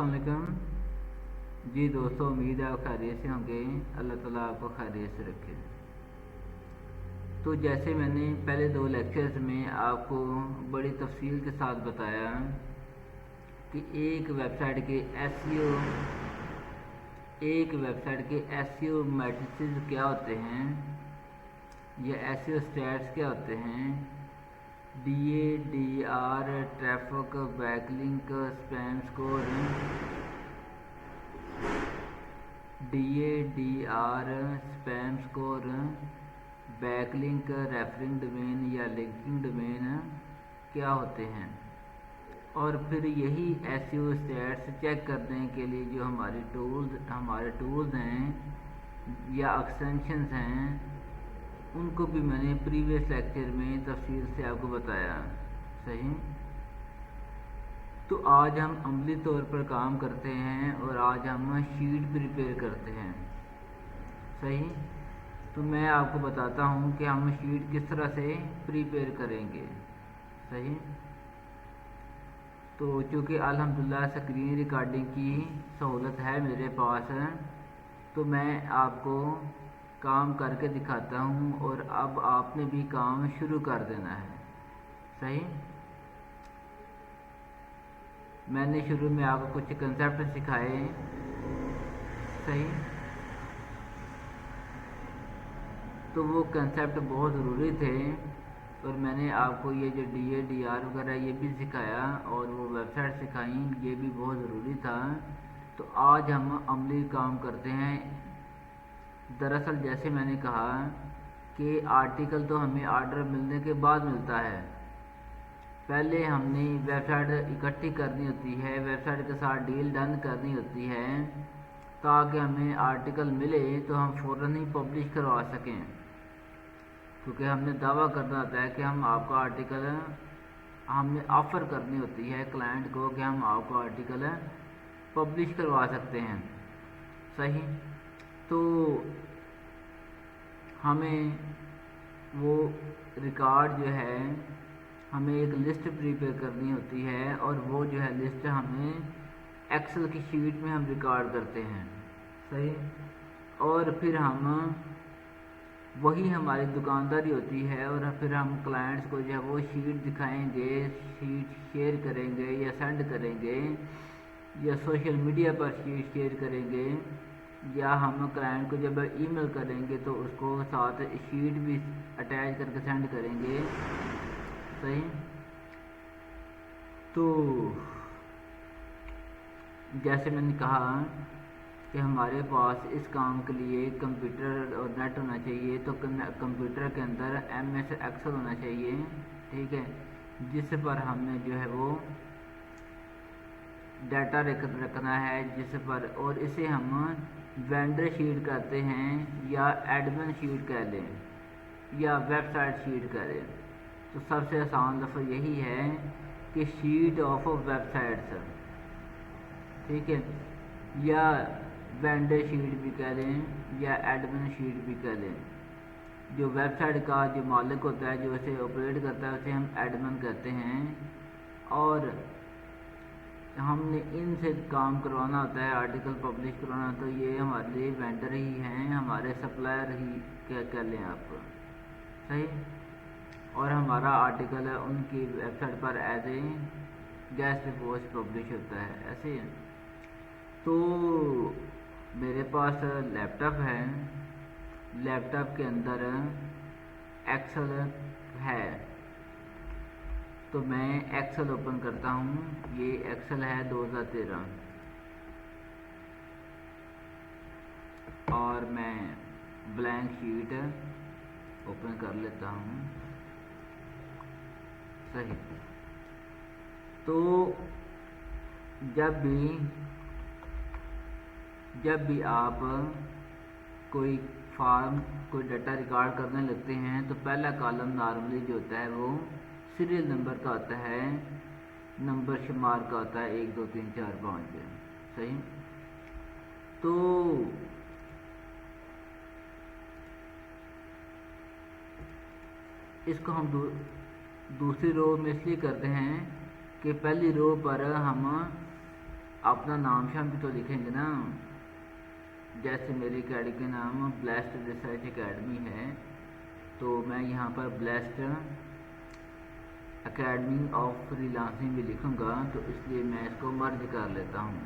अस्सलाम वालेकुम जी दोस्तों, उम्मीद है आप खैरियत से होंगे। अल्लाह ताला आपको खैरियत से रखे। तो जैसे मैंने पहले 2 लेक्चर्स में आपको बड़ी तफसील के साथ बताया कि एक वेबसाइट के एसईओ मैट्रिसेस क्या होते हैं या एसईओ स्टैट्स क्या होते हैं, DADR, traffic, backlink, spam score, DADR, spam score, backlink, referring domain या लिंकिंग डोमेन क्या होते हैं। और फिर यही एसईओ स्टैट्स चेक करने के लिए जो हमारे टूल्स हैं या एक्सटेंशंस हैं, उनको भी मैंने प्रीवियस लेक्चर में तफसील से आपको बताया। सही। तो आज हम अमली तौर पर काम करते हैं और आज हम शीट प्रिपेयर करते हैं। सही। तो मैं आपको बताता हूँ कि हम शीट किस तरह से प्रिपेयर करेंगे। सही। तो चूँकि अल्हम्दुलिल्लाह स्क्रीन रिकॉर्डिंग की सहूलत है मेरे पास, तो मैं आपको काम करके दिखाता हूँ और अब आपने भी काम शुरू कर देना है। सही। मैंने शुरू में आपको कुछ कंसेप्ट सिखाए। सही। तो वो कंसेप्ट बहुत ज़रूरी थे और मैंने आपको ये जो DADR वगैरह ये भी सिखाया और वो वेबसाइट सिखाई, ये भी बहुत ज़रूरी था। तो आज हम अमली काम करते हैं। दरअसल जैसे मैंने कहा कि आर्टिकल तो हमें ऑर्डर मिलने के बाद मिलता है। पहले हमने वेबसाइट इकट्ठी करनी होती है, वेबसाइट के साथ डील डन करनी होती है ताकि हमें आर्टिकल मिले तो हम फ़ौरन ही पब्लिश करवा सकें, क्योंकि हमने दावा करना होता है कि हम आपका आर्टिकल, हमने ऑफ़र करनी होती है क्लाइंट को कि हम आपको आर्टिकल पब्लिश करवा सकते हैं। सही। तो हमें वो रिकॉर्ड जो है, हमें एक लिस्ट प्रिपेयर करनी होती है और वो जो है लिस्ट हमें एक्सेल की शीट में हम रिकॉर्ड करते हैं। सही। और फिर हम वही हमारी दुकानदारी होती है और फिर हम क्लाइंट्स को जो है वो शीट दिखाएंगे, शीट शेयर करेंगे या सेंड करेंगे या सोशल मीडिया पर शीट शेयर करेंगे, या हम क्लाइंट को जब ईमेल करेंगे तो उसको साथ शीट भी अटैच करके सेंड करेंगे। सही। तो जैसे मैंने कहा कि हमारे पास इस काम के लिए कंप्यूटर और नेट होना चाहिए, तो कंप्यूटर के अंदर MS एक्सेल होना चाहिए। ठीक है। जिस पर हमने जो है वो डाटा रखना है, जिस पर, और इसे हम वेंडर शीट कहते हैं या एडमिन शीट कह लें या वेबसाइट शीट कह लें। तो सबसे आसान लफ्ज़ यही है कि शीट ऑफ वेबसाइट्स। ठीक है। या वेंडर शीट भी कह लें या एडमिन शीट भी कह लें। जो वेबसाइट का जो मालिक होता है, जो इसे ऑपरेट करता है, उसे हम एडमिन कहते हैं। और हमने इनसे काम करवाना होता है, आर्टिकल पब्लिश करवाना, तो ये हमारे लिए वेंडर ही हैं, हमारे सप्लायर ही कह लें आप। सही। और हमारा आर्टिकल है उनकी वेबसाइट पर as a guest post publish होता है। ऐसे। तो मेरे पास लैपटॉप है, लैपटॉप के अंदर एक्सेल है, तो मैं एक्सेल ओपन करता हूँ। ये एक्सेल है 2013 और मैं ब्लैंक शीट ओपन कर लेता हूँ। सही। तो जब भी आप कोई फॉर्म, कोई डाटा रिकॉर्ड करने लगते हैं तो पहला कॉलम नॉर्मली जो होता है वो सीरियल नंबर का होता है, नंबर शुमार का होता है 1 2 3 4 5। सही। तो इसको हम दूसरी रो में इसलिए करते हैं कि पहली रो पर हम अपना नाम शाम भी तो लिखेंगे ना। जैसे मेरी अकेडमी का नाम ब्लेस्ड रिसर्च अकेडमी है, तो मैं यहाँ पर ब्लेस्ड अकेडमी ऑफ फ्रीलांसिंग भी लिखूँगा, तो इसलिए मैं इसको मर्ज कर लेता हूँ।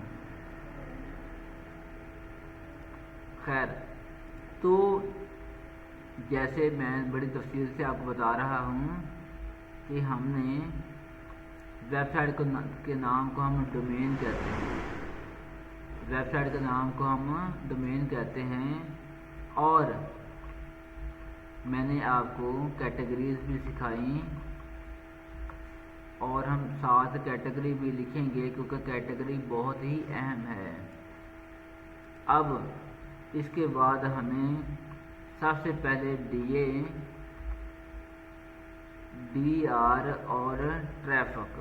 खैर, तो जैसे मैं बड़ी तफसील से आपको बता रहा हूँ कि हमने वेबसाइट के नाम को हम डोमेन कहते हैं, वेबसाइट के नाम को हम डोमेन कहते हैं। और मैंने आपको कैटेगरीज भी सिखाई, और हम साथ कैटेगरी भी लिखेंगे क्योंकि कैटेगरी बहुत ही अहम है। अब इसके बाद हमें सबसे पहले DA, DR और ट्रैफिक,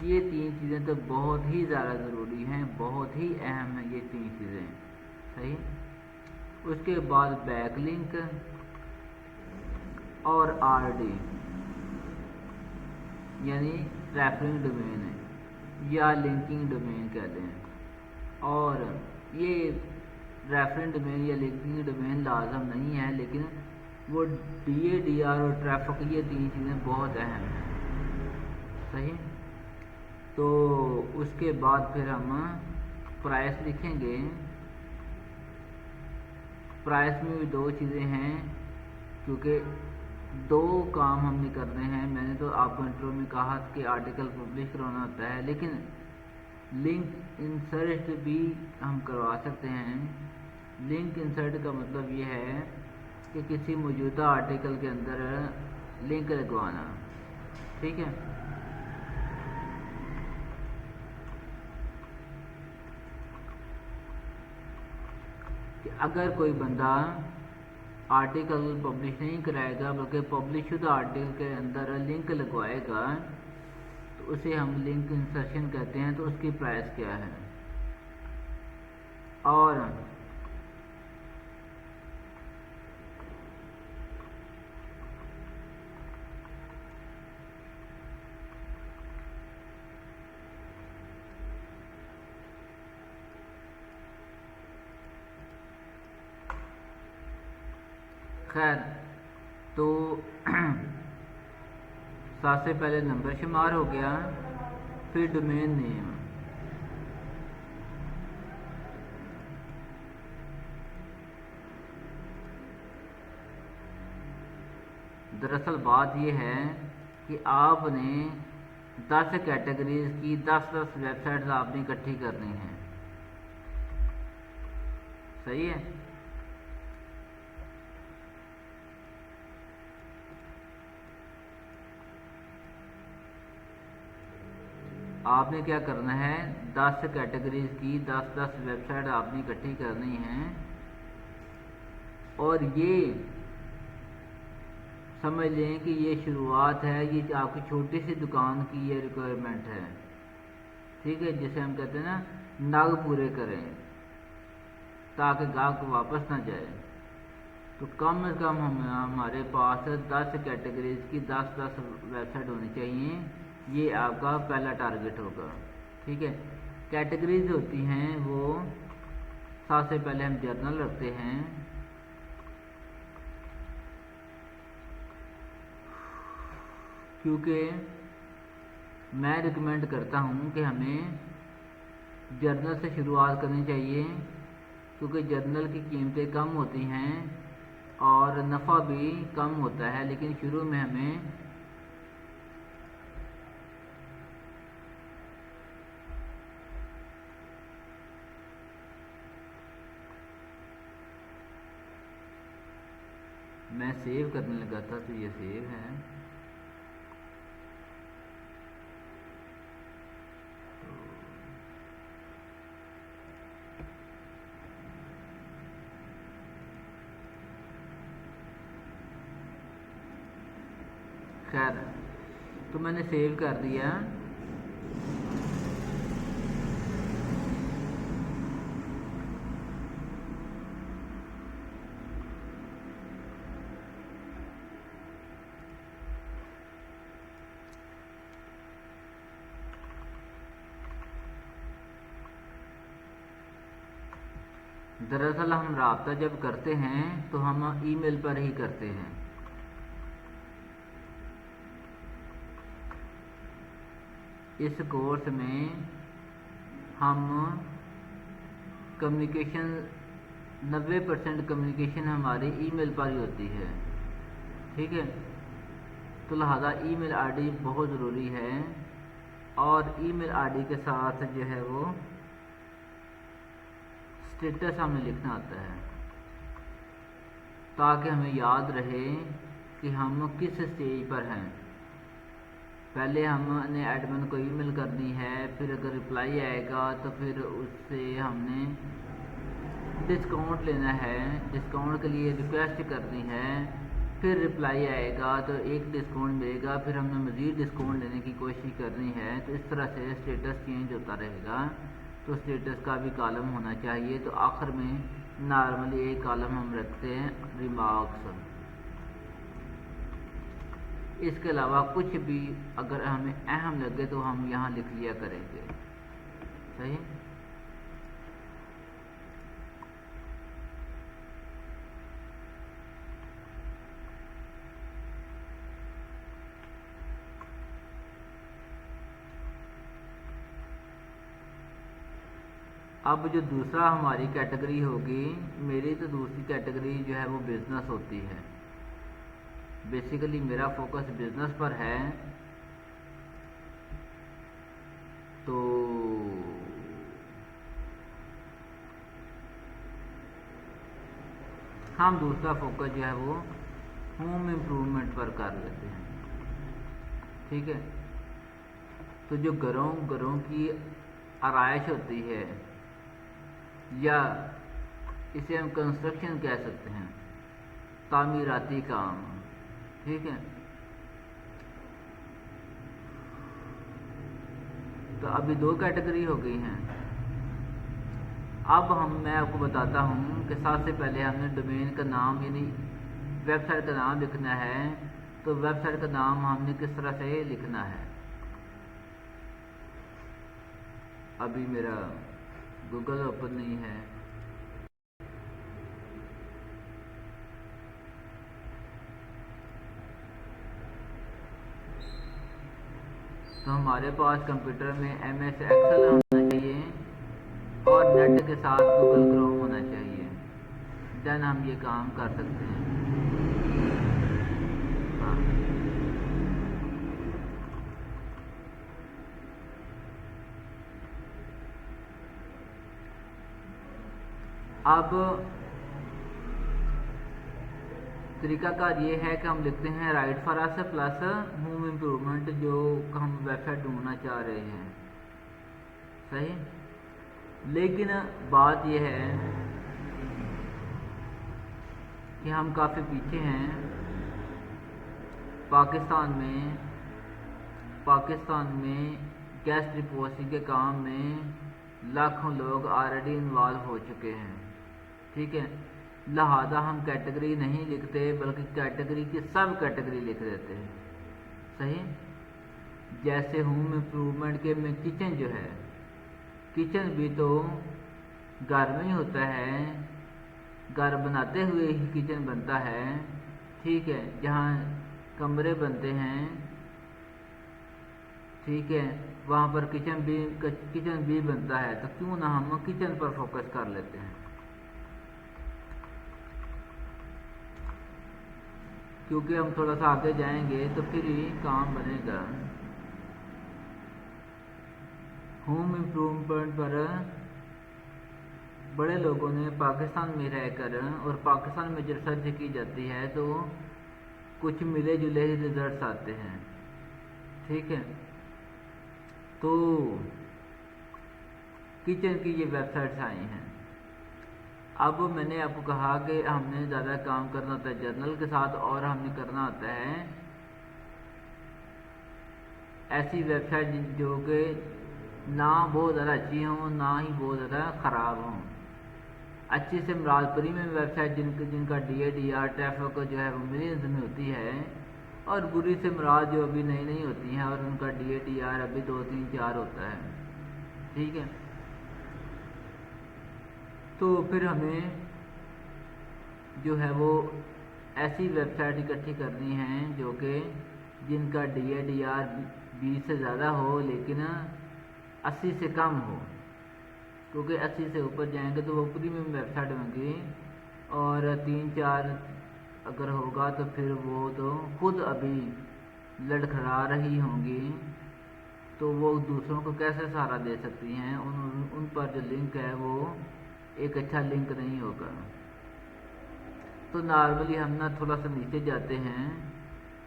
ये तीन चीज़ें तो बहुत ही ज़्यादा ज़रूरी हैं, बहुत ही अहम है ये तीन चीज़ें। सही। उसके बाद बैकलिंक और RD यानी रेफरिंग डोमेन या लिंकिंग डोमेन कहते हैं। और ये रेफरेंस डोमेन या लिंकिंग डोमेन लाजम नहीं है, लेकिन वो DA, DR और ट्रैफिक ये तीन चीज़ें बहुत अहम हैं। सही। तो उसके बाद फिर हम प्राइस लिखेंगे। प्राइस में भी दो चीज़ें हैं, क्योंकि दो काम हमने करने हैं। मैंने तो आपको इंट्रो में कहा कि आर्टिकल पब्लिश करवाना होता है, लेकिन लिंक इंसर्ट भी हम करवा सकते हैं। लिंक इंसर्ट का मतलब ये है कि किसी मौजूदा आर्टिकल के अंदर लिंक लगवाना। ठीक है। कि अगर कोई बंदा आर्टिकल पब्लिश नहीं कराएगा बल्कि पब्लिश शुदा आर्टिकल के अंदर लिंक लगवाएगा, तो उसे हम लिंक इंसर्शन कहते हैं। तो उसकी प्राइस क्या है। और खैर, तो सबसे पहले नंबर शुमार हो गया, फिर डोमेन नेम। दरअसल बात यह है कि आपने 10 कैटेगरीज की 10-10 वेबसाइट्स आपने इकट्ठी करनी है। सही है। आपने क्या करना है, 10 कैटेगरीज की 10-10 वेबसाइट आपने इकट्ठी करनी है। और ये समझ लें कि ये शुरुआत है, ये आपकी छोटी सी दुकान की ये रिक्वायरमेंट है। ठीक है। जिसे हम कहते हैं ना, नग पूरे करें ताकि ग्राहक वापस ना जाए। तो कम से कम हमारे पास 10 कैटेगरीज की 10-10 वेबसाइट होनी चाहिए। ये आपका पहला टारगेट होगा। ठीक है। कैटेगरीज होती हैं वो, सबसे पहले हम जर्नल रखते हैं। क्योंकि मैं रिकमेंड करता हूँ कि हमें जर्नल से शुरुआत करनी चाहिए, क्योंकि जर्नल की कीमतें कम होती हैं और नफ़ा भी कम होता है। लेकिन शुरू में हमें मैं सेव करने लगा था, तो ये सेव है। खैर, तो मैंने सेव कर दिया। दरअसल हम राब्ता जब करते हैं तो हम ईमेल पर ही करते हैं। इस कोर्स में हम कम्युनिकेशन 90% कम्युनिकेशन हमारी ईमेल पर ही होती है, ठीक है। तो लिहाजा ईमेल आईडी बहुत ज़रूरी है, और ईमेल आईडी के साथ जो है वो स्टेटस हमें लिखना आता है, ताकि हमें याद रहे कि हम किस स्टेज पर हैं। पहले हमने एडमिन को ईमेल करनी है, फिर अगर रिप्लाई आएगा तो फिर उससे हमने डिस्काउंट लेना है, डिस्काउंट के लिए रिक्वेस्ट करनी है, फिर रिप्लाई आएगा तो एक डिस्काउंट मिलेगा, फिर हमने मज़ीद डिस्काउंट लेने की कोशिश करनी है। तो इस तरह से स्टेटस चेंज होता रहेगा। तो स्टेटस का भी कॉलम होना चाहिए। तो आखिर में नॉर्मली एक कॉलम हम रखते हैं रिमार्क्स। इसके अलावा कुछ भी अगर हमें अहम लगे तो हम यहाँ लिख लिया करेंगे, सही। अब जो दूसरा हमारी कैटेगरी होगी, मेरी तो दूसरी कैटेगरी जो है वो बिज़नेस होती है। बेसिकली मेरा फोकस बिज़नेस पर है। तो हम दूसरा फोकस जो है वो होम इम्प्रूवमेंट पर कर लेते हैं, ठीक है। तो जो घरों की आराइश होती है, या इसे हम कंस्ट्रक्शन कह सकते हैं, तामीराती काम, ठीक है। तो अभी दो कैटेगरी हो गई हैं। अब मैं आपको बताता हूँ कि सबसे पहले हमने डोमेन का नाम यानी वेबसाइट का नाम लिखना है। तो वेबसाइट का नाम हमने किस तरह से लिखना है। अभी मेरा गूगल ओपन नहीं है। तो हमारे पास कंप्यूटर में MS एक्सेल होना चाहिए और नेट के साथ गूगल क्रोम होना चाहिए। देन हम ये काम कर सकते हैं। हाँ। अब तरीकाकार ये है कि हम लिखते हैं right for us plus home improvement, जो हम वेबसाइट ढूंढना चाह रहे हैं, सही। लेकिन बात यह है कि हम काफ़ी पीछे हैं। पाकिस्तान में गेस्ट रिपोजिटरी के काम में लाखों लोग ऑलरेडी इन्वॉल्व हो चुके हैं, ठीक है। लिहाजा हम कैटेगरी नहीं लिखते, बल्कि कैटेगरी की सब कैटेगरी लिख देते हैं, सही। जैसे होम इम्प्रूवमेंट के में किचन जो है, किचन भी तो घर में ही होता है, घर बनाते हुए ही किचन बनता है, ठीक है। जहाँ कमरे बनते हैं, ठीक है, वहाँ पर किचन भी बनता है। तो क्यों ना हम किचन पर फोकस कर लेते हैं, क्योंकि हम थोड़ा सा आगे जाएंगे तो फिर ही काम बनेगा। होम इम्प्रूवमेंट पर बड़े लोगों ने पाकिस्तान में रहकर, और पाकिस्तान में जब सर्च की जाती है तो कुछ मिले जुले ही रिजल्ट्स आते हैं, ठीक है। तो किचन की ये वेबसाइट्स आई हैं। अब मैंने आपको कहा कि हमने ज़्यादा काम करना होता है जर्नल के साथ, और हमने करना होता है ऐसी वेबसाइट जो कि ना बहुत ज़्यादा अच्छी हों, ना ही बहुत ज़्यादा ख़राब हों। अच्छी से मुराद प्रीमियम वेबसाइट जिनका DADR ट्रैफिक जो है वो मिलियंस में होती है, और बुरी से मुराद जो अभी नई होती हैं और उनका DADR अभी 2, 3, 4 होता है, ठीक है। तो फिर हमें जो है वो ऐसी वेबसाइट इकट्ठी करनी है जो कि जिनका DADR 20 से ज़्यादा हो लेकिन 80 से कम हो, क्योंकि 80 से ऊपर जाएंगे तो वो प्रीमियम वेबसाइट होंगी, और 3-4 अगर होगा तो फिर वो तो खुद अभी लड़खड़ा रही होंगी, तो वो दूसरों को कैसे सहारा दे सकती हैं। उन पर जो लिंक है वो एक अच्छा लिंक नहीं होगा। तो नॉर्मली हम ना थोड़ा सा नीचे जाते हैं,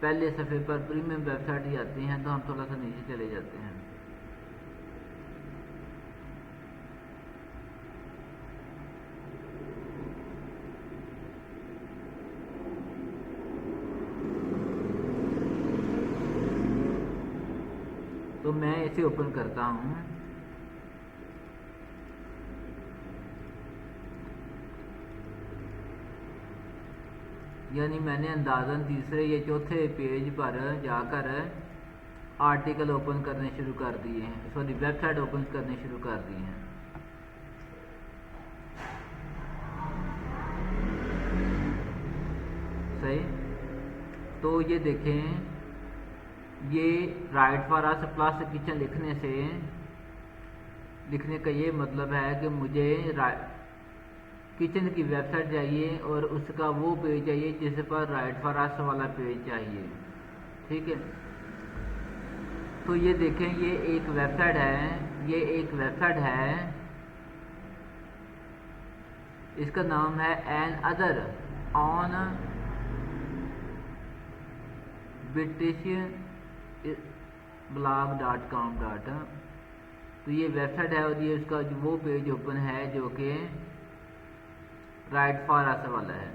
पहले सफ़े पर प्रीमियम वेबसाइट ही आती हैं, तो हम थोड़ा सा नीचे चले जाते हैं। तो मैं इसे ओपन करता हूँ। यानी मैंने अंदाज़न तीसरे या चौथे पेज पर जाकर आर्टिकल ओपन करने शुरू कर दिए हैं, सॉरी वेबसाइट ओपन करने शुरू कर दिए हैं। सही। तो ये देखें, ये right for us plus kitchen लिखने का ये मतलब है कि मुझे किचन की वेबसाइट चाहिए और उसका वो पेज चाहिए जिस पर राइट फॉर अस वाला पेज चाहिए। ठीक है। तो ये देखें, ये एक वेबसाइट है, इसका नाम है एन अदर ऑन BritishBlog.com। तो ये वेबसाइट है और ये उसका वो पेज ओपन है जो कि राइट फॉर अस वाला है।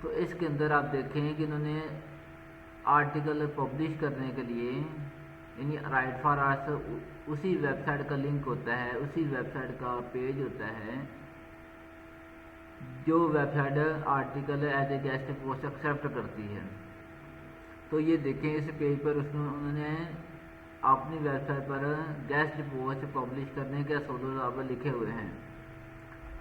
तो इसके अंदर आप देखें कि इन्होंने आर्टिकल पब्लिश करने के लिए, यानी राइट फॉर अस उसी वेबसाइट का लिंक होता है, उसी वेबसाइट का पेज होता है जो website article as a guest post accept करती है। तो ये देखें, इस पेज पर उन्होंने अपनी वेबसाइट पर गेस्ट पोस्ट पब्लिश करने के 16 ज़ाब्ते लिखे हुए हैं,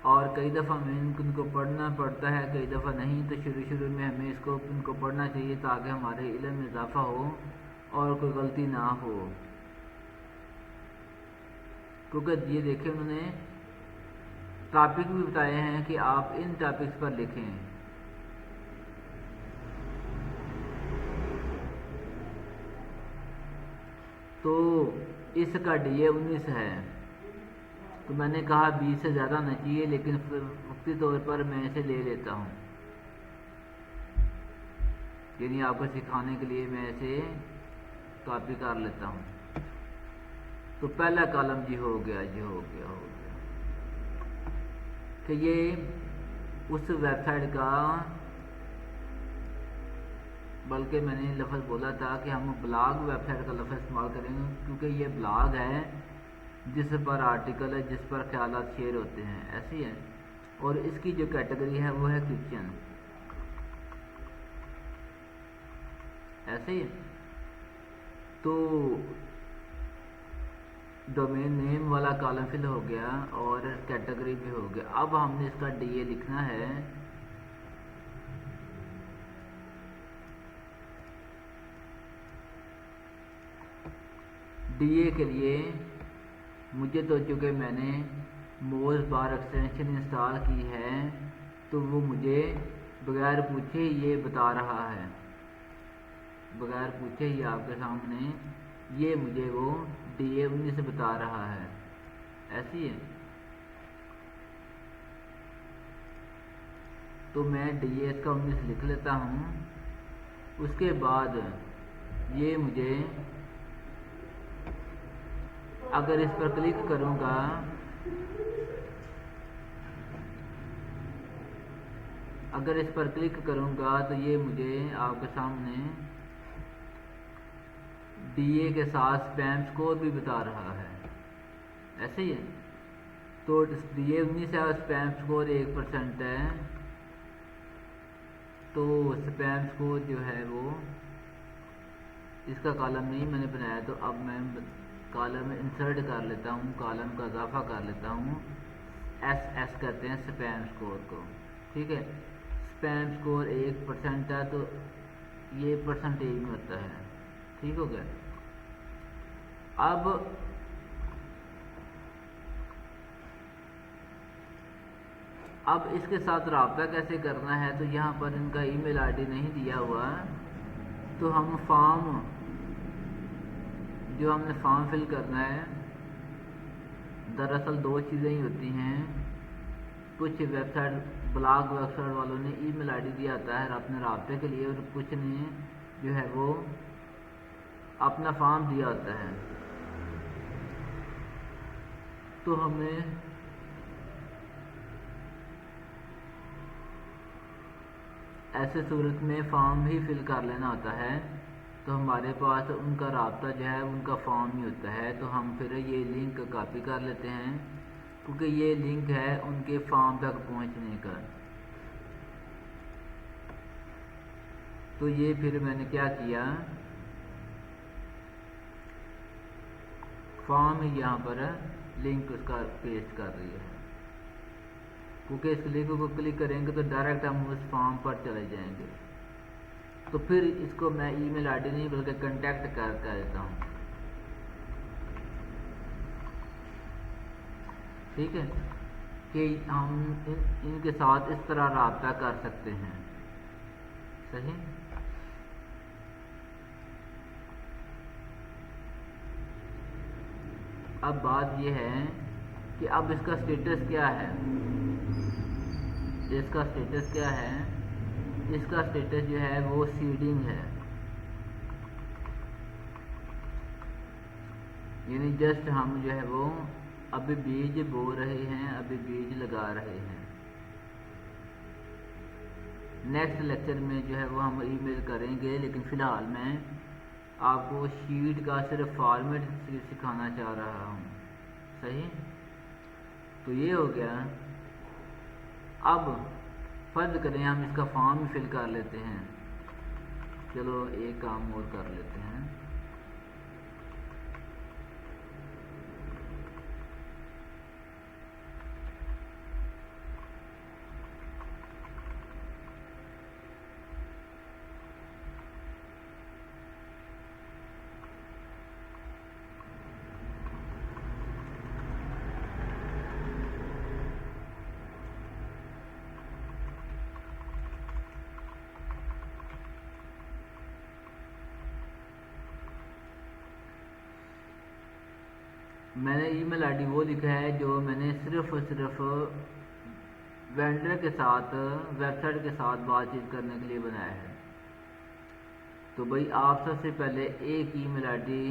और कई दफ़ा हमें इनको पढ़ना पड़ता है, कई दफ़ा नहीं। तो शुरू में हमें इनको पढ़ना चाहिए ताकि हमारे इल्म में इजाफा हो और कोई गलती ना हो। क्योंकि ये देखें, उन्होंने टॉपिक भी बताए हैं कि आप इन टॉपिक्स पर लिखें। तो इसका DA 19 है, तो मैंने कहा 20 से ज़्यादा होना चाहिए, लेकिन वक्ती तौर पर मैं इसे ले लेता हूँ, यानी आपको सिखाने के लिए मैं इसे कॉपी कर लेता हूँ। तो पहला कॉलम जी हो गया कि ये उस वेबसाइट का, बल्कि मैंने लफ्ज़ बोला था कि हम ब्लॉग वेबसाइट का लफ्ज़ इस्तेमाल करेंगे, क्योंकि ये ब्लॉग है जिस पर आर्टिकल है, जिस पर ख्यालात शेयर होते हैं, ऐसी है। और इसकी जो कैटेगरी है वो है किचन, ऐसे ही है। तो डोमेन नेम वाला कॉलम फिल हो गया और कैटेगरी भी हो गया। अब हमने इसका DA लिखना है। DA के लिए मुझे तो चूँकि मैंने मोज बार एक्सटेंशन इंस्टॉल की है, तो वो मुझे बगैर पूछे ये बता रहा है, बगैर पूछे ही आपके सामने ये मुझे वो DA 19 बता रहा है, ऐसी है। तो मैं DA इसका 19 लिख लेता हूँ। उसके बाद ये मुझे, अगर इस पर क्लिक करूँगा तो ये मुझे आपके सामने DA के साथ स्पैम स्कोर भी बता रहा है, ऐसे ही है। तो DA 19 है और स्पैम स्कोर 1% है, तो स्पैम स्कोर जो है वो, इसका कॉलम नहीं मैंने बनाया, तो अब मैं कॉलम इंसर्ट कर लेता हूँ, कॉलम का इजाफा कर लेता हूँ। एस कहते हैं स्पैम स्कोर को। ठीक है, स्पैम स्कोर 1% है तो ये परसेंटेज में होता है। ठीक हो गया। अब इसके साथ रब्ता कैसे करना है, तो यहाँ पर इनका ईमेल आईडी नहीं दिया हुआ, तो हम फॉर्म जो हमने फॉर्म फिल करना है, दरअसल दो चीज़ें ही होती हैं। कुछ ब्लॉग वेबसाइट वालों ने ईमेल आईडी दिया होता है अपने रब्ते के लिए, और कुछ ने जो है वो अपना फॉर्म दिया होता है। तो हमें ऐसे सूरत में फॉर्म ही फिल कर लेना होता है, तो हमारे पास उनका रब्ता जो है उनका फॉर्म ही होता है। तो हम फिर ये लिंक कॉपी कर लेते हैं, क्योंकि ये लिंक है उनके फॉर्म तक पहुंचने का। तो ये फिर मैंने क्या किया, फॉर्म ही यहाँ पर लिंक उसका पेस्ट कर रही है, क्योंकि इस लिंक को क्लिक करेंगे तो डायरेक्ट हम उस फॉर्म पर चले जाएंगे। तो फिर इसको मैं ईमेल आईडी नहीं बल्कि कांटेक्ट कर देता हूँ। ठीक है, कि हम इनके साथ इस तरह रब्ता कर सकते हैं। सही। अब बात यह है कि अब इसका स्टेटस क्या है। इसका स्टेटस क्या है, इसका स्टेटस जो है वो सीडिंग है, यानी जस्ट हम जो है वो अभी बीज बो रहे हैं, अभी बीज लगा रहे हैं। नेक्स्ट लेक्चर में जो है वो हम ईमेल करेंगे, लेकिन फ़िलहाल मैं आपको शीट का सिर्फ फॉर्मेट सिखाना चाह रहा हूँ। सही। तो ये हो गया। अब फर्ज करें हम इसका फॉर्म ही फिल कर लेते हैं। चलो एक काम और कर लेते हैं। मैंने ईमेल आईडी वो लिखा है जो मैंने सिर्फ और सिर्फ वेंडर के साथ, वेबसाइट के साथ बातचीत करने के लिए बनाया है। तो भाई आप सबसे पहले एक ईमेल आईडी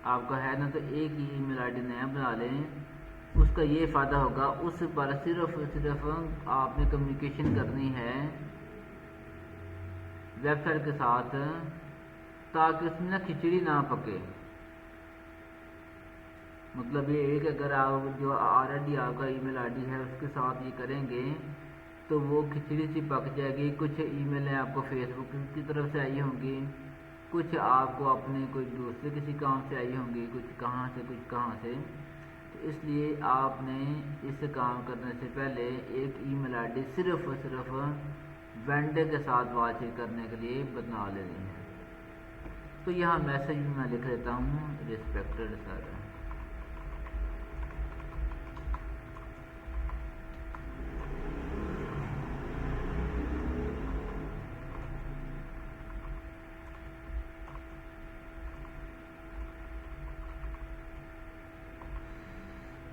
आपका है ना, तो एक ही ईमेल आईडी नया बना लें। उसका ये फ़ायदा होगा, उस पर सिर्फ और सिर्फ आपने कम्युनिकेशन करनी है वेबसाइट के साथ, ताकि उसमें ना खिचड़ी ना पके। मतलब ये है कि अगर आप जो ऑलरेडी आपका ईमेल आईडी है उसके साथ ये करेंगे तो वो खिचड़ी सी पक जाएगी। कुछ ईमेलें आपको फेसबुक की तरफ से आई होंगी, कुछ आपको अपने कोई दूसरे किसी काम से आई होंगी, कुछ कहाँ से कुछ कहाँ से। तो इसलिए आपने इस काम करने से पहले एक ईमेल आईडी सिर्फ और सिर्फ वेंडर के साथ बातचीत करने के लिए बना लेनी है। तो यहाँ मैसेज में मैं लिख लेता हूँ respected sir.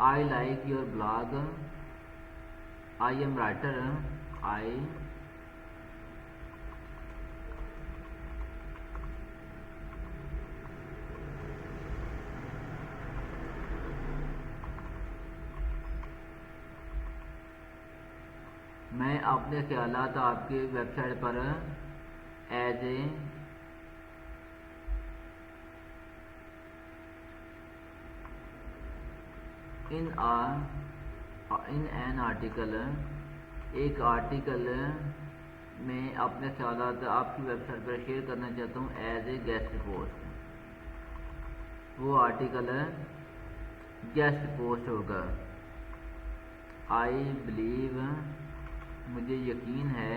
I like your blog. I am writer. मैं अपने ख्यालात आपकी वेबसाइट पर as a in an article, एक आर्टिकल में अपने ख्यालात आपकी वेबसाइट पर शेयर करना चाहता हूँ एज ए गेस्ट पोस्ट। वो आर्टिकल गेस्ट पोस्ट होगा। आई बिलीव, मुझे यकीन है,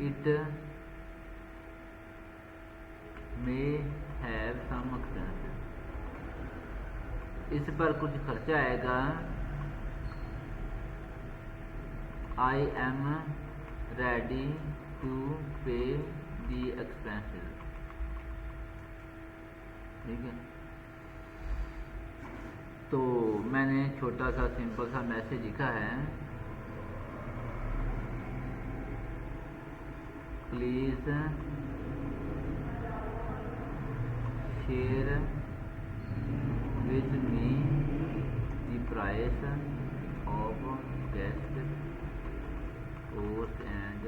it may have some expense, इस पर कुछ खर्चा आएगा। आई एम रेडी टू पे दी एक्सपेंसेस। ठीक है, तो मैंने छोटा सा सिंपल सा मैसेज लिखा है, please share with me the price of guest post and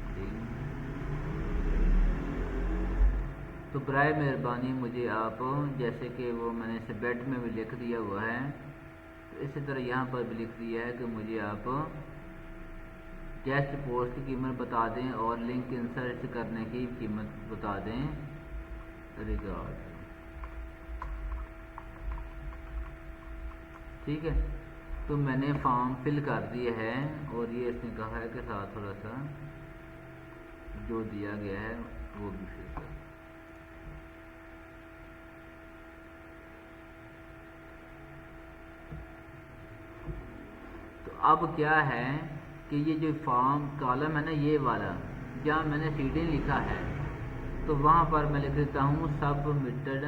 drink. तो बराए मेहरबानी मुझे आप, जैसे कि वो मैंने इसे बेड में भी लिख दिया हुआ है, तो इसी तरह यहाँ पर भी लिख दिया है कि मुझे आप गेस्ट पोस्ट की कीमत बता दें और लिंक इंसर्ट करने की कीमत बता दें। रिगार्ड। ठीक है, तो मैंने फॉर्म फिल कर दिया है और ये इसने कहा है कि साथ थोड़ा सा जो दिया गया है वो भी फिल कर। तो अब क्या है कि ये जो फॉर्म कॉलम है ना, ये वाला जहाँ मैंने सीडिंग लिखा है, तो वहाँ पर मैं लिख देता हूँ सबमिटेड,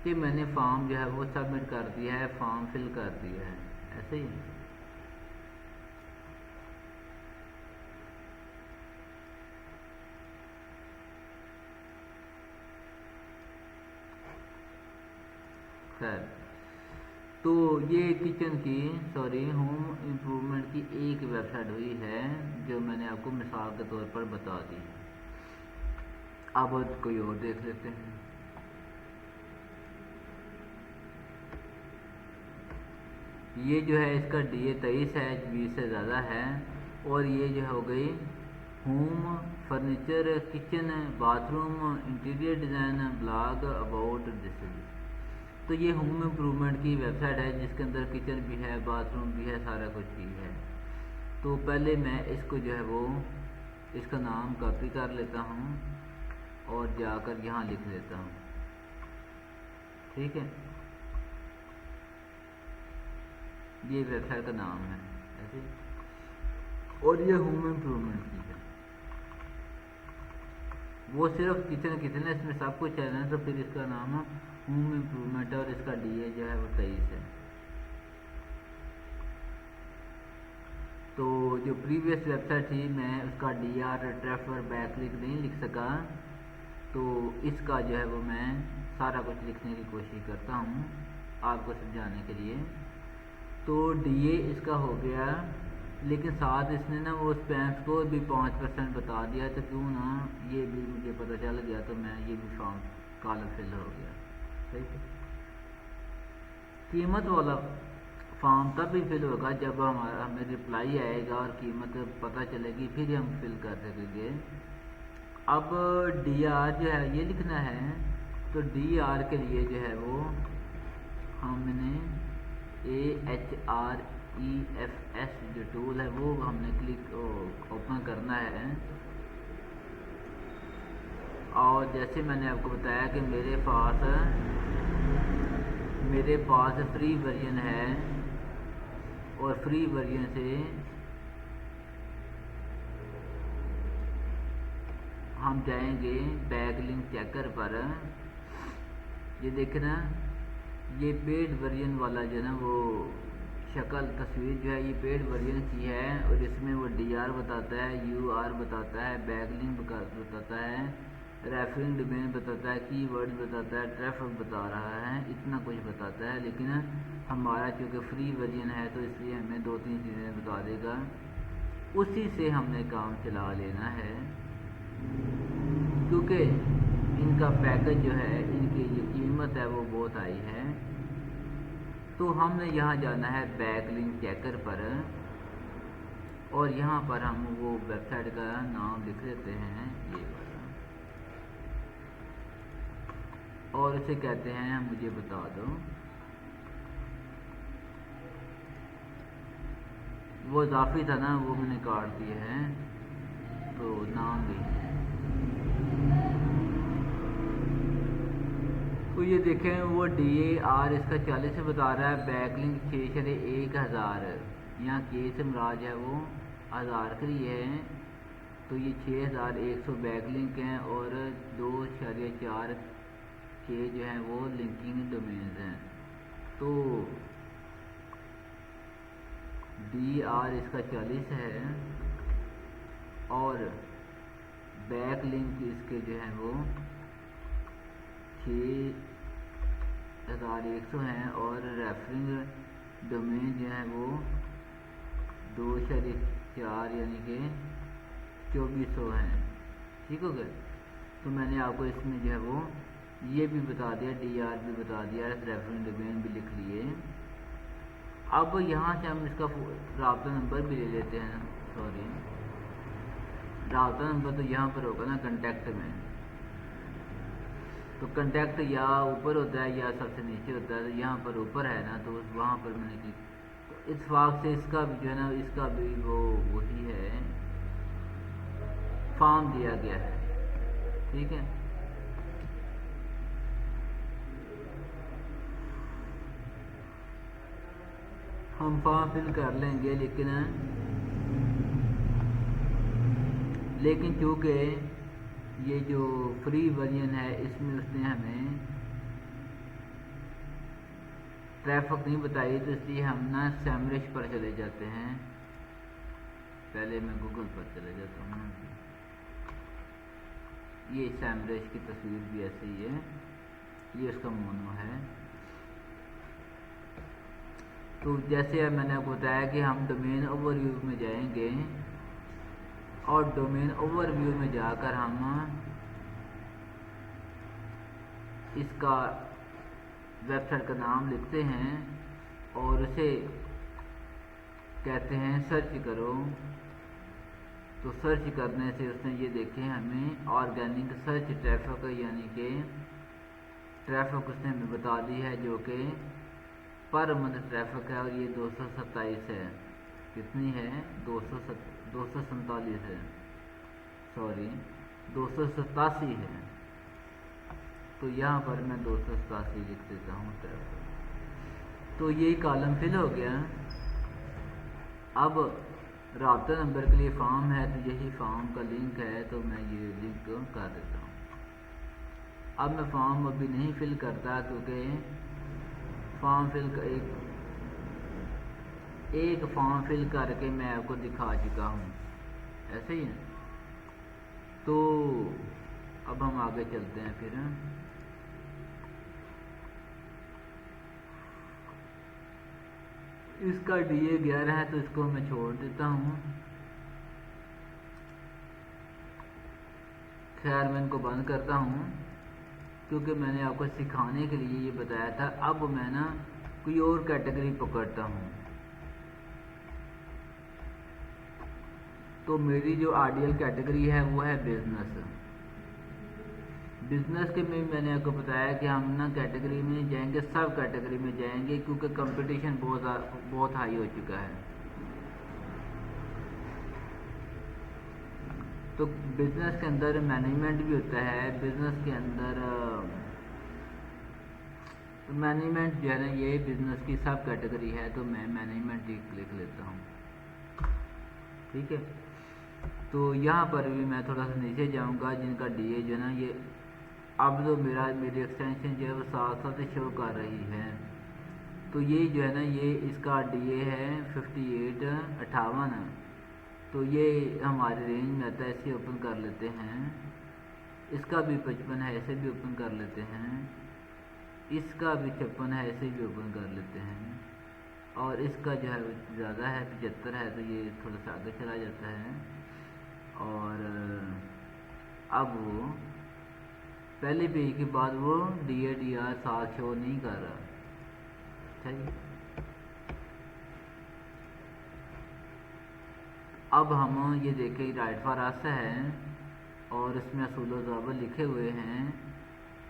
कि मैंने फॉर्म जो है वो सबमिट कर दिया है, फॉर्म फिल कर दिया है, ऐसे ही। खैर, तो ये किचन की होम इम्प्रूवमेंट की एक वेबसाइट हुई है जो मैंने आपको मिसाल के तौर पर बता दी। अब कोई और देख लेते हैं। ये जो है इसका DA 23 है, 20 से ज़्यादा है, और ये जो हो गई home furniture kitchen bathroom interior design blog about this. तो ये होम इम्प्रूवमेंट की वेबसाइट है जिसके अंदर किचन भी है, बाथरूम भी है, सारा कुछ ही है। तो पहले मैं इसको जो है वो इसका नाम कॉपी कर लेता हूँ और जाकर यहाँ लिख लेता हूँ। ठीक है, ये वेबसाइट का नाम है ऐसे, और ये होम इम्प्रूवमेंट की है, वो सिर्फ किचन है, इसमें सब कुछ है ना, तो फिर इसका नाम होम इम्प्रूवमेंट है और इसका DA जो है वो 23 है। तो जो प्रीवियस वेबसाइट थी मैं उसका DR ट्रैफर बैकलिंक नहीं लिख सका, तो इसका जो है वो मैं सारा कुछ लिखने की कोशिश करता हूँ आपको समझाने के लिए। तो DA इसका हो गया, लेकिन साथ इसने ना वो स्पैम स्कोर भी 5% बता दिया, तो क्यों ना ये भी मुझे पता चल गया, तो मैं ये भी फॉर्म कॉलम फिल हो गया। ठीक है, कीमत वाला फॉर्म तब भी फिल होगा जब हमें रिप्लाई आएगा और कीमत पता चलेगी, फिर हम फिल कर सकेंगे। अब DR जो है ये लिखना है, तो DR के लिए जो है वो हमने AHREFS जो टूल है वो हमने ओपन करना है। और जैसे मैंने आपको बताया कि मेरे पास फ्री वर्जन है, और फ्री वर्जन से हम जाएंगे बैकलिंक चेकर पर। ये देखना, ये पेड वर्जन वाला जो है ना वो शक्ल तस्वीर जो है ये पेड वर्जन की है, और इसमें वो DR बताता है, UR बताता है, बैकलिंक बताता है, रेफरिंग डोमेन बताता है, कीवर्ड बताता है, ट्रैफिक बता रहा है, इतना कुछ बताता है। लेकिन हमारा चूँकि फ्री वर्जन है तो इसलिए हमें 2-3 चीज़ें बता देगा, उसी से हमने काम चला लेना है। क्योंकि इनका पैकेज जो है, इनकी जो कीमत है वो बहुत हाई है। तो हमने यहाँ जाना है बैकलिंक चेकर पर, और यहाँ पर हम वो वेबसाइट का नाम लिख लेते हैं, ये वाला और इसे कहते हैं, मुझे बता दो, वो इजाफी था ना, वो मैंने काट दिया है, तो नाम भी है। तो ये देखें वो DAR इसका 40 से बता रहा है, बैकलिंक 6.1000, यहाँ के से मराज है वो 1000 के लिए है, तो ये 6100 बैकलिंक हैं और 2.4 के जो हैं वो लिंकिंग डोमेन्स हैं। तो DAR इसका 40 है और बैक लिंक इसके जो हैं वो 6100 हैं और रेफरिंग डोमेन जो है वो 2.4 यानी कि 2400 हैं। ठीक हो गया। तो मैंने आपको इसमें जो है वो ये भी बता दिया, DAR भी बता दिया, रेफरेंस डोमेन भी लिख लिए। अब यहाँ से हम इसका राब्ता नंबर भी ले लेते हैं। सॉरी, राब्ता नंबर तो यहाँ पर होगा ना कंटेक्ट में, तो कंटेक्ट या ऊपर होता है या सबसे नीचे होता है, तो यहाँ पर ऊपर है ना, तो वहाँ पर मैंने क्लिक, तो इत्तेफाक से इसका भी जो है ना, इसका भी वो वही है, फॉर्म दिया गया है। ठीक है, हम फॉर्म फिल कर लेंगे, लेकिन चूँकि ये जो फ्री वर्जन है इसमें उसने हमें ट्रैफिक नहीं बताई, तो इसलिए हम ना सैमरिश पर चले जाते हैं। पहले मैं गूगल पर चले जाता हूँ। ये सैमरिश की तस्वीर भी ऐसी ही है, ये उसका मोनो है। तो जैसे अब मैंने आपको बताया कि हम डोमेन ओवरव्यू में जाएंगे और डोमेन ओवरव्यू में जाकर हम इसका वेबसाइट का नाम लिखते हैं और उसे कहते हैं सर्च करो। तो सर्च करने से उसने ये देखे हमें ऑर्गेनिक सर्च ट्रैफिक यानी कि ट्रैफिक उसने हमें बता दी है, जो कि पर मंथ ट्रैफिक है और ये 227 है। कितनी है? 247 है, सॉरी 287 है। तो यहाँ पर मैं 287 लिख देता हूँ ट्रैफिक। तो ये कॉलम फिल हो गया। अब राब्ता नंबर के लिए फॉर्म है, तो यही फॉर्म का लिंक है, तो मैं ये लिंक कर देता हूँ। अब मैं फॉर्म अभी नहीं फिल करता क्योंकि फॉर्म फिल कर एक फॉर्म फिल करके मैं आपको दिखा चुका हूँ, ऐसे ही है। तो अब हम आगे चलते हैं फिर। इसका DA 11 है, तो इसको मैं छोड़ देता हूँ। खैर मैं इनको बंद करता हूँ क्योंकि मैंने आपको सिखाने के लिए ये बताया था। अब मैं ना कोई और कैटेगरी पकड़ता हूँ। तो मेरी जो आइडियल कैटेगरी है वो है बिजनेस। बिजनेस के में मैंने आपको बताया कि हम ना कैटेगरी में जाएंगे, सब कैटेगरी में जाएंगे, क्योंकि कंपटीशन बहुत हाई हो चुका है। तो बिजनेस के अंदर मैनेजमेंट भी होता है। बिजनेस के अंदर मैनेजमेंट जो है ना, ये बिजनेस की सब कैटेगरी है, तो मैं मैनेजमेंट ही लिख लेता हूँ। ठीक है, तो यहाँ पर भी मैं थोड़ा सा नीचे जाऊँगा, जिनका DA जो है ना, ये अब तो मेरी एक्सटेंशन जो है वो 7 शो कर रही है। तो ये जो है ना, ये इसका DA है 5858। तो ये हमारे रेंज में आता है, इसे ओपन कर लेते हैं। इसका भी 55 है, इसे भी ओपन कर लेते हैं। इसका भी 56 है, इसे भी ओपन कर लेते हैं। और इसका जो है ज़्यादा है, 75 है, तो ये थोड़ा सा आगे चला जाता है। और अब वो पहले पेज के बाद वो DAR 7 शो नहीं कर रहा। ठीक, अब हम ये देखें राइट फॉर अस है और इसमें असूल ज़ाबित लिखे हुए हैं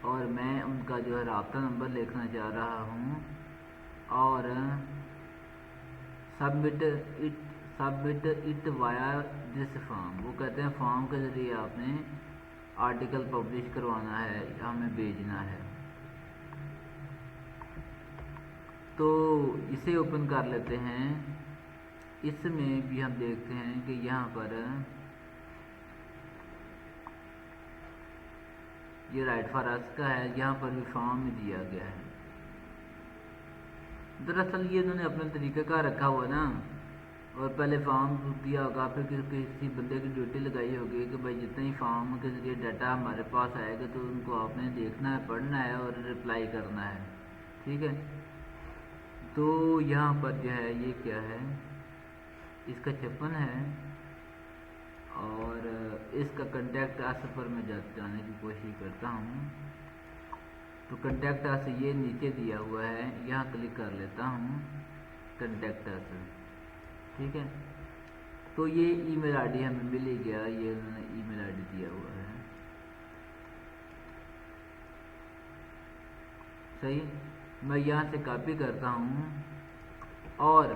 और मैं उनका का जो है राब्ता नंबर लिखना चाह रहा हूँ और submit it via this form. वो कहते हैं फॉर्म के ज़रिए आपने आर्टिकल पब्लिश करवाना है, हमें भेजना है। तो इसे ओपन कर लेते हैं। इसमें भी हम देखते हैं कि यहाँ पर ये राइट फॉर अस का है, यहाँ पर भी फॉर्म में दिया गया है। दरअसल ये इन्होंने अपना तरीका का रखा हुआ ना, और पहले फॉर्म दिया होगा, फिर किसी बंदे की ड्यूटी लगाई होगी कि भाई जितने ही फॉर्म के ज़रिए डाटा हमारे पास आएगा तो उनको आपने देखना है, पढ़ना है और रिप्लाई करना है। ठीक है, तो यहाँ पर जो है ये क्या है, इसका 56 है और इसका कंटेक्ट अस पर मैं जाने की कोशिश करता हूँ। तो कंटेक्ट अस ये नीचे दिया हुआ है, यहाँ क्लिक कर लेता हूँ कंटेक्ट अस। ठीक है, तो ये ईमेल आईडी हमें मिल ही गया, ये उन्होंने ईमेल आईडी दिया हुआ है। सही, मैं यहाँ से कॉपी करता हूँ और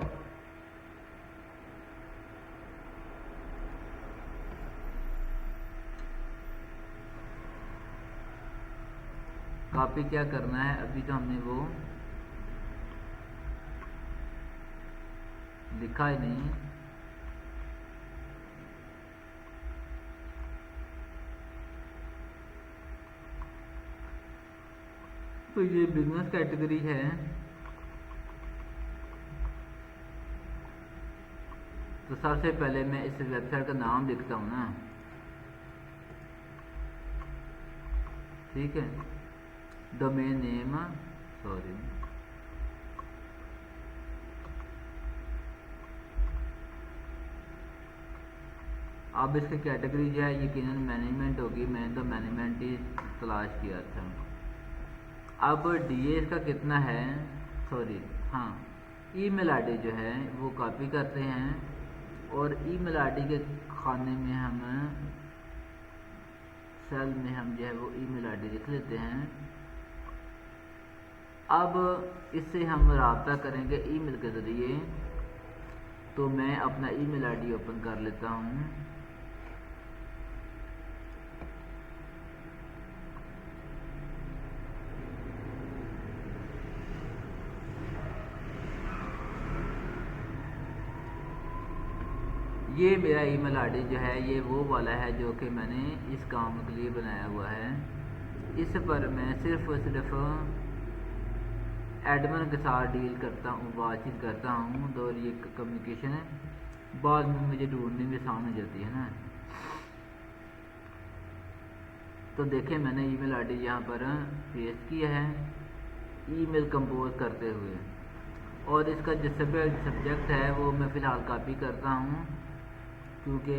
कॉपी क्या करना है, अभी तो हमने वो लिखा ही नहीं। तो ये बिजनेस कैटेगरी है, तो सबसे पहले मैं इस वेबसाइट का नाम लिखता हूँ ना। ठीक है, डोमेन नेम, सॉरी, अब इसकी कैटेगरी जो है यकीनन मैनेजमेंट होगी, मैंने तो मैनेजमेंट ही तलाश किया था। अब डीए इसका कितना है, सॉरी हाँ, ईमेल आईडी जो है वो कॉपी करते हैं और ईमेल आईडी के खाने में हम सेल में हम जो है वो ईमेल आईडी लिख लेते हैं। अब इससे हम राब्ता करेंगे ईमेल के ज़रिए, तो मैं अपना ईमेल आईडी ओपन कर लेता हूँ। ये मेरा ईमेल आईडी जो है ये वो वाला है जो कि मैंने इस काम के लिए बनाया हुआ है। इस पर मैं सिर्फ और सिर्फ एडमिन के साथ डील करता हूँ, बातचीत करता हूँ, तो ये कम्युनिकेशन बाद में मुझे ढूंढने में आसान हो जाती है ना। तो देखें मैंने ईमेल आईडी यहाँ पर पेस्ट किया है ईमेल कंपोज करते हुए, और इसका जो सब्जेक्ट है वो मैं फ़िलहाल कॉपी करता हूँ क्योंकि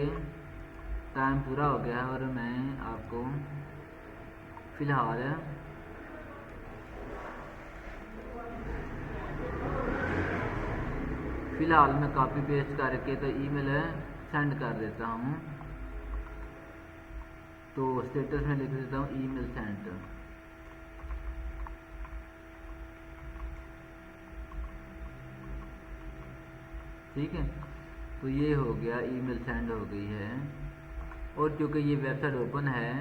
टाइम पूरा हो गया है और मैं आपको फ़िलहाल मैं कॉपी पेस्ट करके तो ईमेल सेंड कर देता हूँ। तो स्टेटस में लिख देता हूँ ईमेल सेंड। ठीक है, तो ये हो गया, ईमेल सेंड हो गई है। और क्योंकि ये वेबसाइट ओपन है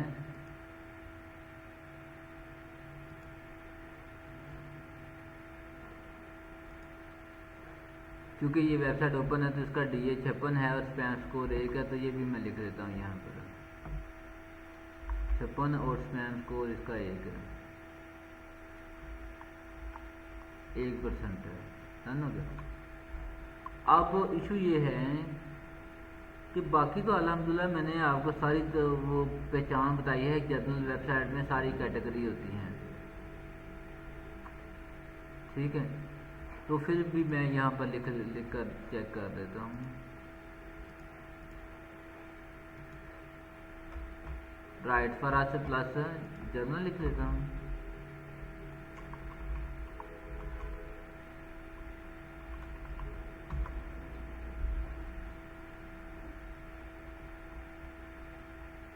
तो इसका DA 56 है और स्पैम स्कोर 1 है, तो ये भी मैं लिख देता हूँ यहाँ पर 56 और स्पैम स्कोर इसका 1% है। डन हो गया। अब इशू ये है कि बाकी तो अल्हम्दुलिल्लाह मैंने आपको सारी तो वो पहचान बताई है। जर्नल वेबसाइट में सारी कैटेगरी होती हैं, ठीक है, तो फिर भी मैं यहाँ पर लिख कर चेक कर देता हूँ। Right for us plus journal लिख लेता हूँ।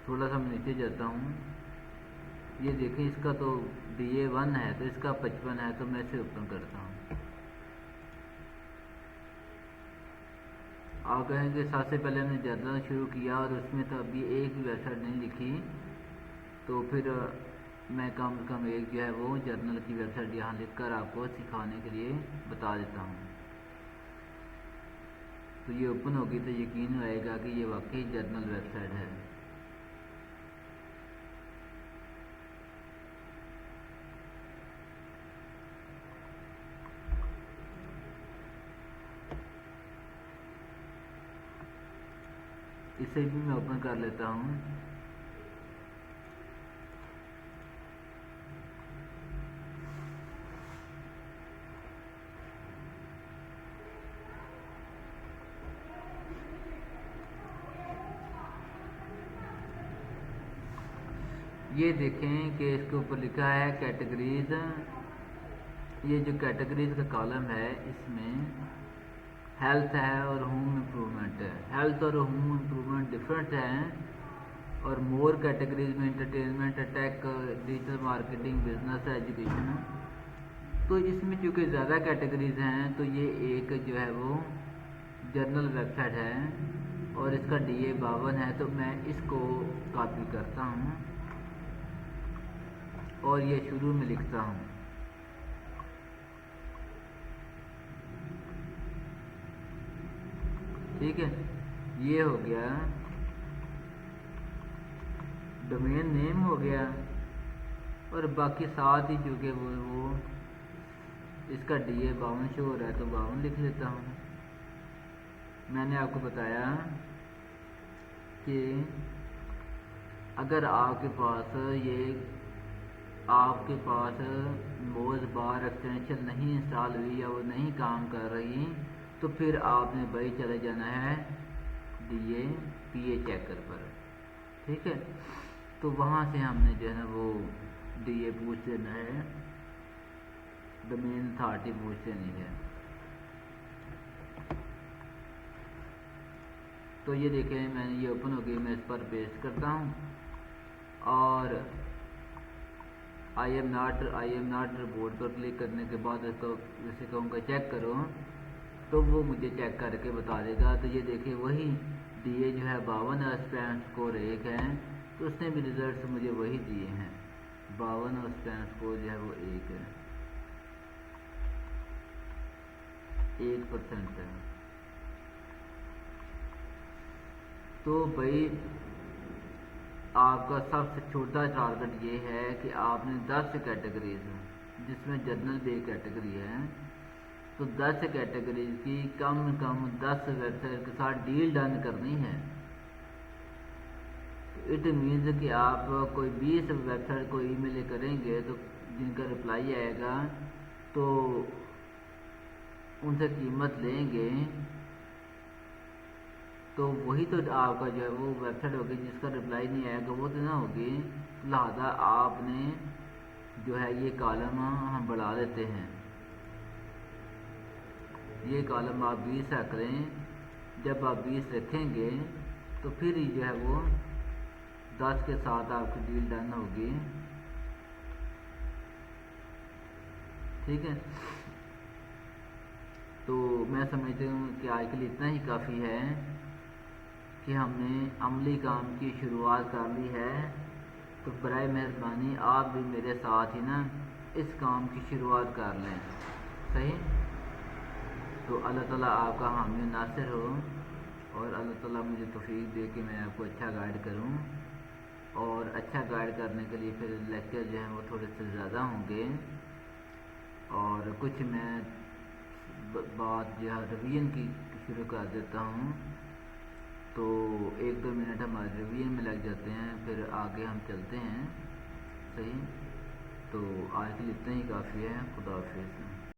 थोड़ा सा मैं नीचे जाता हूँ। ये देखें, इसका तो DA1 है तो इसका 55 है, तो मैं इसे ओपन करता हूँ। आप कहेंगे सबसे पहले हमने जर्नल शुरू किया और उसमें तो अभी एक भी वेबसाइट नहीं लिखी, तो फिर मैं कम से कम एक जो है वो जर्नल की वेबसाइट यहाँ लिखकर आपको सिखाने के लिए बता देता हूँ। तो ये ओपन होगी तो यकीन आएगा कि ये वाकई जर्नल वेबसाइट है। इसे भी मैं ओपन कर लेता हूँ। ये देखें कि इसके ऊपर लिखा है कैटेगरीज। ये जो कैटेगरीज का कॉलम है इसमें हेल्थ है और होम इम्प्रूवमेंट है। हेल्थ और होम इम्प्रूवमेंट डिफरेंट हैं। और मोर कैटेगरीज में entertainment, tech, digital marketing, business, education. तो इसमें चूँकि ज़्यादा कैटेगरीज हैं तो ये एक जो है वो जर्नल वेबसाइट है और इसका DA52 है, तो मैं इसको कॉपी करता हूँ और ये शुरू में लिखता हूँ। ठीक है, ये हो गया, डोमेन नेम हो गया और बाकी साथ ही चूँकि वो इसका DA52 शो हो रहा है तो 52 लिख लेता हूँ। मैंने आपको बताया कि अगर आपके पास मोज बार एक्सटेंशन नहीं इंस्टॉल हुई या वो नहीं काम कर रही, तो फिर आपने भाई चले जाना है DA/PA चेकर पर। ठीक है, तो वहाँ से हमने जो है ना वो DA पूछ लेना है, डोमेन अथॉरिटी पूछ लेनी है। तो ये देखें, मैंने ये ओपन हो गई, मैं इस पर पेस्ट करता हूँ और आई एम नॉट रिपोर्ट पर क्लिक करने के बाद इसको जैसे कहूँगा चेक करो, तो वो मुझे चेक करके बता देगा। तो ये देखिए वही DA जो है 52 और स्पैम स्कोर 1 है, तो उसने भी रिजल्ट मुझे वही दिए हैं, 52 और स्पैम स्कोर जो है वो 1 है, 1% है। तो भाई आपका सबसे छोटा टारगेट ये है कि आपने 10 कैटेगरीज जिसमें जर्नल भी एक कैटेगरी है, तो 10 कैटेगरीज की कम से कम 10 वेबसाइट के साथ डील डन करनी है। तो इट मीन्स कि आप कोई 20 वेबसाइट को ईमेल करेंगे तो जिनका रिप्लाई आएगा तो उनसे कीमत लेंगे, तो वही तो आपका जो है वो वेबसाइट होगी। जिसका रिप्लाई नहीं आएगा वो तो ना होगी। लिहाजा आपने जो है ये कॉलम हम बढ़ा देते हैं, ये कॉलम आप 20 रख लें। जब आप 20 रखेंगे तो फिर ही जो है वो 10 के साथ आपकी डील डन होगी। ठीक है, तो मैं समझती हूँ कि आज के लिए इतना ही काफ़ी है कि हमने अमली काम की शुरुआत कर ली है। तो बराए मेहरबानी आप भी मेरे साथ ही ना इस काम की शुरुआत कर लें। सही, तो अल्लाह ताला आपका हामी नासिर हो और अल्लाह ताला मुझे तौफीक दे कि मैं आपको अच्छा गाइड करूं। और अच्छा गाइड करने के लिए फिर लेक्चर जो हैं वो थोड़े से ज़्यादा होंगे और कुछ मैं बात जो है रिवीजन की शुरू कर देता हूँ। तो 1-2 मिनट हमारे रिवीजन में लग जाते हैं, फिर आगे हम चलते हैं। सही, तो आज के लिए इतना ही काफ़ी है। खुदा हाफिज़।